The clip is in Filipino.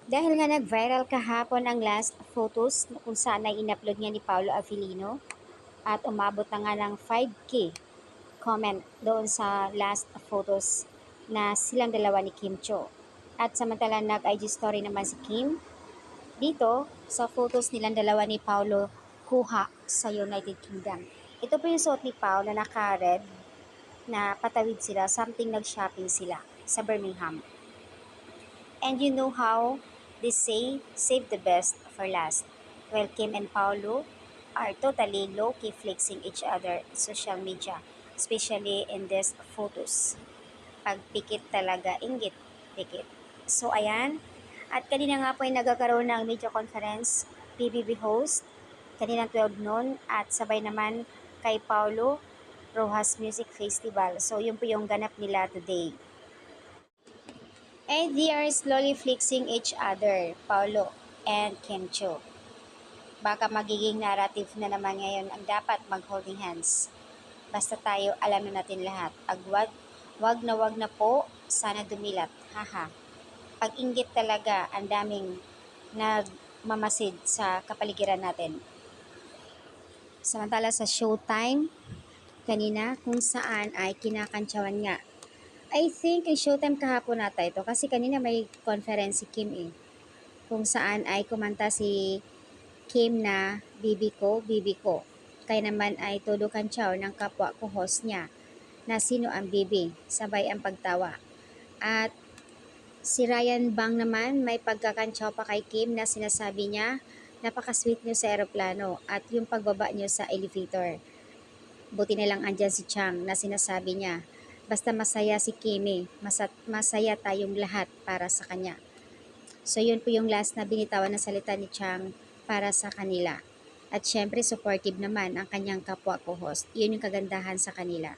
Dahil nga nag-viral kahapon ang last photos kung saan ay in-upload niya ni Paolo Avellino at umabot na nga ng 5K comment doon sa last photos na silang dalawa ni Kim Cho. At samantala nag-IG story naman si Kim dito sa photos nilang dalawa ni Paolo kuha sa United Kingdom. Ito po yung suot ni Paolo na naka-red na patawid sila, something nag-shopping sila sa Birmingham. And you know how they say, save the best for last. Well, Kim and Paolo are totally low-key flexing each other in social media, especially in these photos. Pag pikit talaga, inggit, pikit. So, ayan. At kanina nga po ay nagkakaroon ng media conference, PBB host, kaninang 12 noon, at sabay naman kay Paulo Rojas Music Festival. So, yun po yung ganap nila today. And they are slowly flexing each other, Paulo and Kim Cho. Baka magiging narrative na naman ngayon ang dapat mag-holding hands. Basta tayo alam na natin lahat. Wag na po, sana dumilat. Haha. Pag-inggit talaga, ang daming nagmamasid sa kapaligiran natin. Samantala sa Showtime, kanina kung saan ay kinakantsawan nga. I think ay Showtime kahapon nata ito kasi kanina may conference si Kim kung saan ay kumanta si Kim na Bibi ko, Bibi ko. Kaya naman ay todo kantsaw ng kapwa ko host niya na sino ang Bibi, sabay ang pagtawa. At si Ryan Bang naman may pagkakantsaw pa kay Kim na sinasabi niya napaka-sweet niyo sa eroplano at yung pagbaba niyo sa elevator. Buti na lang andyan si Chang na sinasabi niya, basta masaya si Kim masaya tayong lahat para sa kanya. So yun po yung last na binitawan na salita ni Chang para sa kanila. At syempre supportive naman ang kanyang kapwa co-host. Yun yung kagandahan sa kanila.